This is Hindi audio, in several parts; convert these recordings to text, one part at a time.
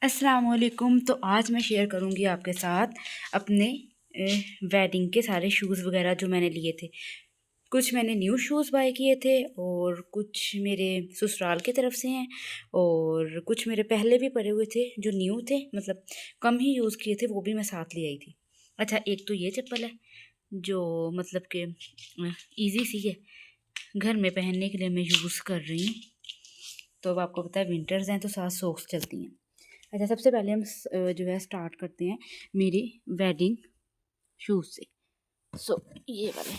अस्सलामुअलैकुम। तो आज मैं शेयर करूंगी आपके साथ अपने वेडिंग के सारे शूज़ वगैरह जो मैंने लिए थे। कुछ मैंने न्यू शूज़ बाय किए थे और कुछ मेरे ससुराल की तरफ से हैं और कुछ मेरे पहले भी पड़े हुए थे जो न्यू थे, मतलब कम ही यूज़ किए थे, वो भी मैं साथ ले आई थी। अच्छा, एक तो ये चप्पल है जो मतलब कि ईजी सी है, घर में पहनने के लिए मैं यूज़ कर रही हूँ। तो अब आपको पता है विंटर्स हैं तो साथ सॉक्स चलती हैं। अच्छा, सबसे पहले हम जो है स्टार्ट करते हैं मेरी वेडिंग शूज़ से। ये वाले,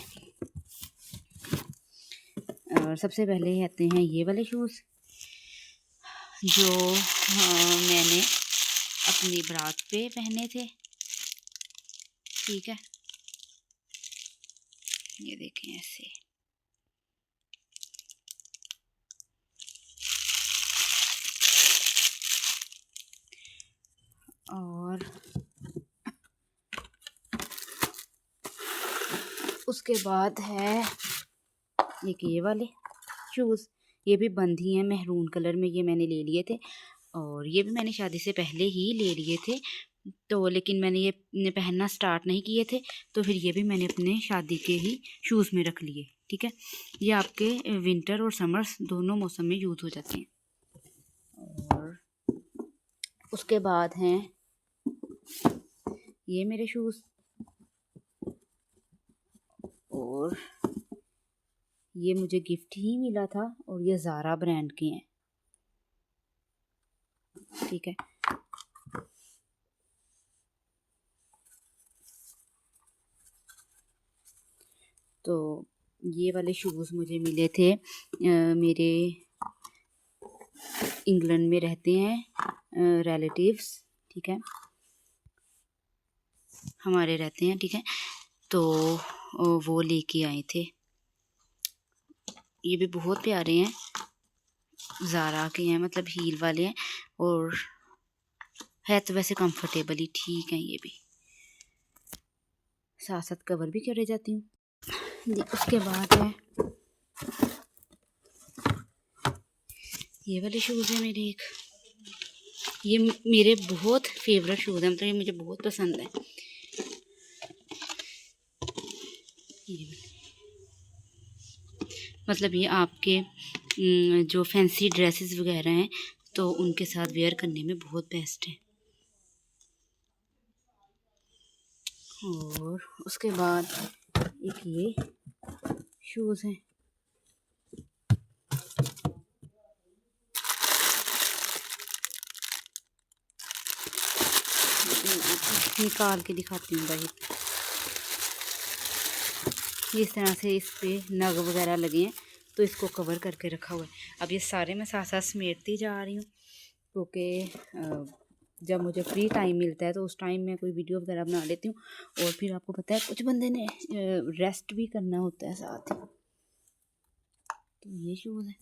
और सबसे पहले आते हैं ये वाले शूज़ जो मैंने अपनी बारात पे पहने थे। ठीक है, ये देखें ऐसे। और उसके बाद है एक ये वाले शूज़, ये भी बंद ही हैं, मेहरून कलर में। ये मैंने ले लिए थे और ये भी मैंने शादी से पहले ही ले लिए थे, तो लेकिन मैंने ये पहनना स्टार्ट नहीं किए थे, तो फिर ये भी मैंने अपने शादी के ही शूज़ में रख लिए। ठीक है, ये आपके विंटर और समर्स दोनों मौसम में यूज़ हो जाते हैं। और उसके बाद हैं ये मेरे शूज़, और ये मुझे गिफ्ट ही मिला था और ये ज़ारा ब्रांड के हैं। ठीक है, तो ये वाले शूज़ मुझे मिले थे, मेरे इंग्लैंड में रहते हैं रिलेटिव्स। ठीक है, हमारे रहते हैं। ठीक है, तो वो लेके आए थे। ये भी बहुत प्यारे हैं, ज़ारा के हैं, मतलब हील वाले हैं, और है तो वैसे कंफर्टेबल ही ठीक है। ये भी साथ साथ कवर भी करे जाती हूँ। उसके बाद है ये वाले शूज़ है मेरे एक, ये मेरे बहुत फेवरेट शूज़ हैं, मतलब ये मुझे बहुत पसंद है। मतलब ये आपके जो फैंसी ड्रेसेस वगैरह हैं तो उनके साथ वेयर करने में बहुत बेस्ट है। और उसके बाद एक ये शूज़ हैं, निकाल के दिखाती हूँ भाई। इस तरह से इस पे नग वगैरह लगे हैं तो इसको कवर करके रखा हुआ है। अब ये सारे मैं साथ साथ समेटती जा रही हूँ क्योंकि जब मुझे फ्री टाइम मिलता है तो उस टाइम मैं कोई वीडियो वगैरह बना लेती हूँ, और फिर आपको पता है कुछ बंदे ने रेस्ट भी करना होता है साथ ही। तो ये शूज़ है,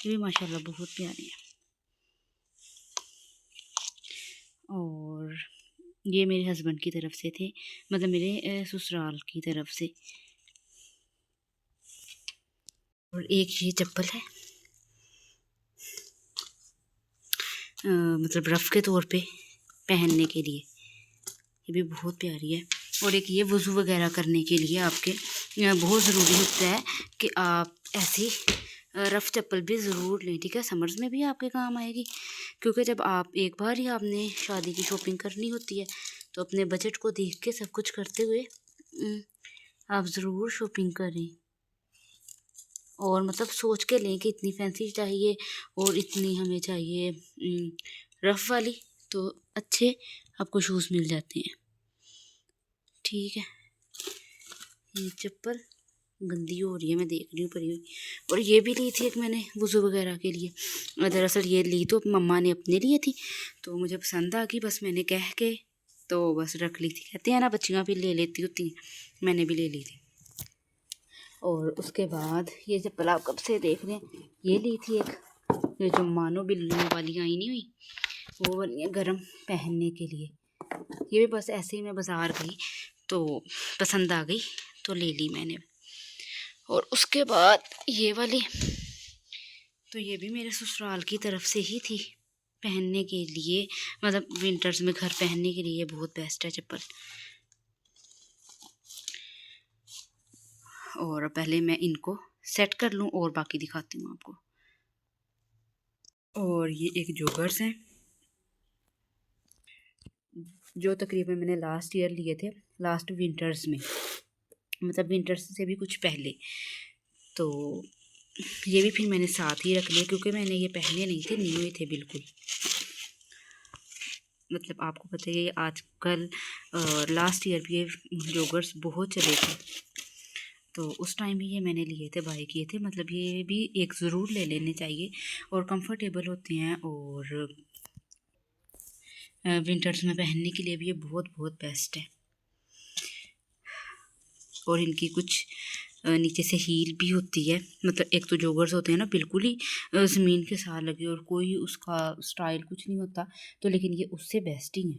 ये भी माशाल्लाह बहुत प्यारे हैं। और ये मेरे हस्बैंड की तरफ से थे, मतलब मेरे ससुराल की तरफ से। और एक ये चप्पल है, मतलब रफ़ के तौर पे पहनने के लिए, ये भी बहुत प्यारी है। और एक ये वज़ू वगैरह करने के लिए आपके बहुत ज़रूरी होता है कि आप ऐसी रफ़ चप्पल भी ज़रूर लें। ठीक है, समर्स में भी आपके काम आएगी, क्योंकि जब आप एक बार ही आपने शादी की शॉपिंग करनी होती है तो अपने बजट को देख के सब कुछ करते हुए आप ज़रूर शॉपिंग करें, और मतलब सोच के लें कि इतनी फैंसी चाहिए और इतनी हमें चाहिए रफ़ वाली, तो अच्छे आपको शूज़ मिल जाते हैं। ठीक है, ये चप्पल गंदी हो रही है, मैं देख रही हूँ पड़ी हुई। और ये भी ली थी एक मैंने वज़ू वगैरह के लिए, दरअसल ये ली तो मम्मा ने अपने लिए थी, तो मुझे पसंद आ गई, बस मैंने कह के तो बस रख ली थी। कहते हैं ना बच्चियाँ भी ले लेती होती हैं, मैंने भी ले ली थी। और उसके बाद ये चप्पल आप कब से देख रहे हैं, ये ली थी एक, ये जो मानो बिल्लियों वाली आई नहीं हुई, वो वाली है गरम पहनने के लिए। ये भी बस ऐसे ही मैं बाज़ार गई तो पसंद आ गई तो ले ली मैंने। और उसके बाद ये वाली, तो ये भी मेरे ससुराल की तरफ से ही थी, पहनने के लिए, मतलब विंटर्स में घर पहनने के लिए बहुत बेस्ट है चप्पल। और पहले मैं इनको सेट कर लूँ और बाकी दिखाती हूँ आपको। और ये एक जॉगर्स हैं जो तकरीबन मैंने लास्ट ईयर लिए थे, लास्ट विंटर्स में, मतलब विंटर्स से भी कुछ पहले। तो ये भी फिर मैंने साथ ही रख लिए क्योंकि मैंने ये पहने नहीं थे, न्यू ही थे बिल्कुल। मतलब आपको पता है ये आजकल लास्ट ईयर भी ये जॉगर्स बहुत चले थे, तो उस टाइम भी ये मैंने लिए थे, बाय किए थे। मतलब ये भी एक ज़रूर ले लेने चाहिए और कंफर्टेबल होते हैं, और विंटर्स में पहनने के लिए भी ये बहुत बहुत बेस्ट है। और इनकी कुछ नीचे से हील भी होती है, मतलब एक तो जॉगर्स होते हैं ना बिल्कुल ही ज़मीन के साथ लगे और कोई उसका स्टाइल कुछ नहीं होता, तो लेकिन ये उससे बेस्ट ही है।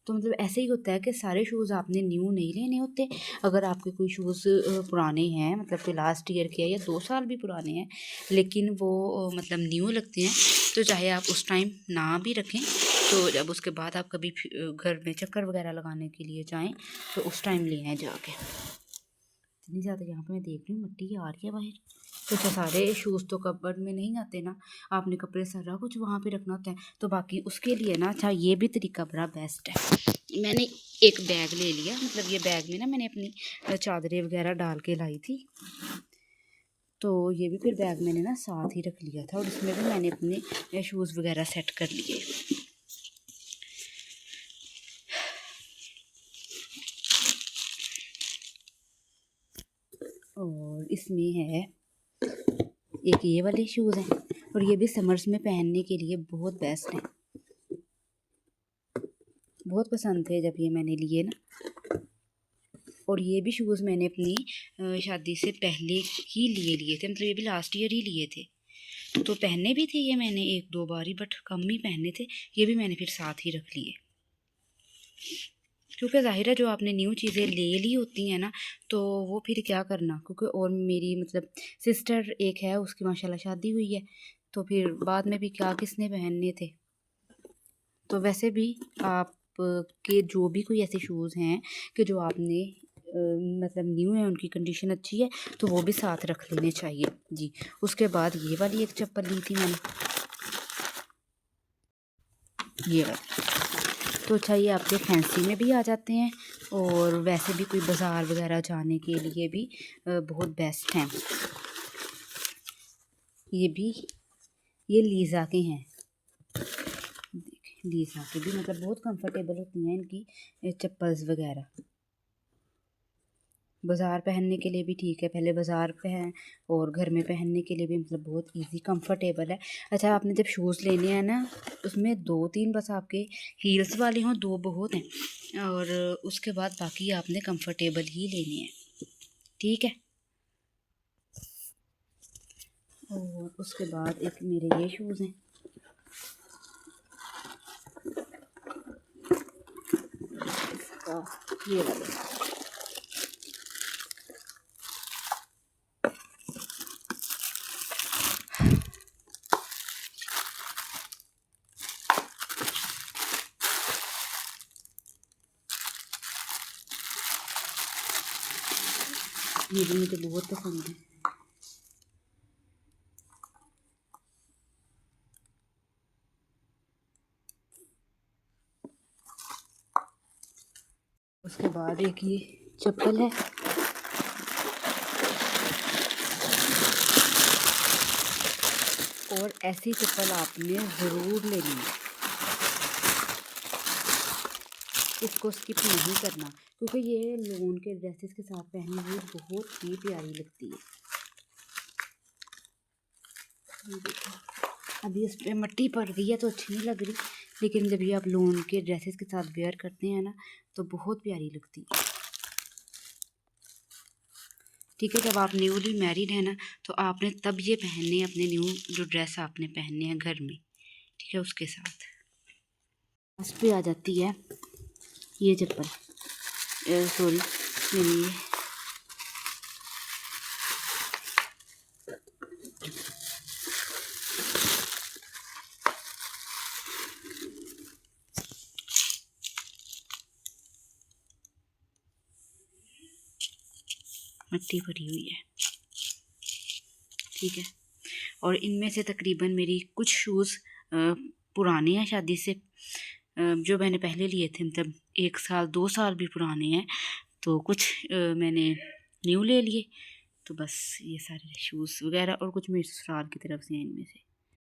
तो मतलब ऐसे ही होता है कि सारे शूज़ आपने न्यू नहीं लेने होते। अगर आपके कोई शूज़ पुराने हैं, मतलब कोई लास्ट ईयर के या 2 साल भी पुराने हैं, लेकिन वो मतलब न्यू लगते हैं, तो चाहे आप उस टाइम ना भी रखें, तो जब उसके बाद आप कभी घर में चक्कर वगैरह लगाने के लिए जाएं तो उस टाइम ले आएँ जाके। इतनी ज़्यादा यहाँ पे मैं देख रही हूँ मिट्टी आ रही है बाहर। तो सारे शूज़ तो कपबोर्ड में नहीं आते ना, आपने कपड़े सारा कुछ वहाँ पे रखना होता है। तो बाकी उसके लिए ना अच्छा ये भी तरीका बड़ा बेस्ट है। मैंने एक बैग ले लिया, मतलब ये बैग में ना मैंने अपनी चादरें वगैरह डाल के लाई थी, तो ये भी फिर बैग मैंने ना साथ ही रख लिया था, और इसमें भी मैंने अपने शूज़ वगैरह सेट कर लिए। और इसमें है एक ये वाले शूज़ हैं, और ये भी समर्स में पहनने के लिए बहुत बेस्ट हैं। बहुत पसंद थे जब ये मैंने लिए ना। और ये भी शूज़ मैंने अपनी शादी से पहले ही लिए थे, मतलब ये भी लास्ट ईयर ही लिए थे। तो पहने भी थे ये मैंने 1-2 बार ही, बट कम ही पहने थे। ये भी मैंने फिर साथ ही रख लिए, क्योंकि ज़ाहिर है जो आपने न्यू चीज़ें ले ली होती हैं ना, तो वो फिर क्या करना। क्योंकि और मेरी मतलब सिस्टर एक है, उसकी माशाल्लाह शादी हुई है, तो फिर बाद में भी क्या किसने पहनने थे। तो वैसे भी आप के जो भी कोई ऐसे शूज़ हैं कि जो आपने मतलब न्यू है, उनकी कंडीशन अच्छी है, तो वो भी साथ रख लेने चाहिए जी। उसके बाद ये वाली एक चप्पल ली थी मैंने, ये वाली। तो अच्छा ये आपके फैंसी में भी आ जाते हैं, और वैसे भी कोई बाज़ार वगैरह जाने के लिए भी बहुत बेस्ट हैं। ये भी ये लीज़ा के हैं, लीज़ा के भी मतलब बहुत कंफर्टेबल होती हैं इनकी चप्पल्स वगैरह। बाज़ार पहनने के लिए भी ठीक है, पहले बाज़ार पहन और घर में पहनने के लिए भी मतलब बहुत इजी कंफर्टेबल है। अच्छा आपने जब शूज़ लेने हैं ना, उसमें 2-3 बस आपके हील्स वाले हों, 2 बहुत हैं, और उसके बाद बाकी आपने कंफर्टेबल ही लेने हैं, ठीक है। और उसके बाद एक मेरे ये शूज़ हैं, ये वाले। ये भी मुझे बहुत पसंद है। उसके बाद एक ये चप्पल है, और ऐसी चप्पल आपने ज़रूर लेनी है, इसको स्किप नहीं करना, क्योंकि ये लोन के ड्रेसेस के साथ पहनने में बहुत ही प्यारी लगती है। अभी इस पर मिट्टी पड़ गई है तो अच्छी नहीं लग रही, लेकिन जब ये आप लोन के ड्रेसेस के साथ वेयर करते हैं ना, तो बहुत प्यारी लगती है। ठीक है, जब आप न्यूली मैरिड है ना, तो आपने तब ये पहनने हैं, अपने न्यू जो ड्रेस आपने पहनने हैं घर में, ठीक है। उसके साथ लास्ट पे आ जाती है ये चप्पल, सॉरी मेरी मिट्टी भरी हुई है, ठीक है। और इनमें से तकरीबन मेरी कुछ शूज़ पुराने हैं शादी से, जो मैंने पहले लिए थे, मतलब 1 साल 2 साल भी पुराने हैं, तो कुछ मैंने न्यू ले लिए। तो बस ये सारे शूज़ वगैरह और कुछ मेरे ससुराल की तरफ से हैं इनमें से।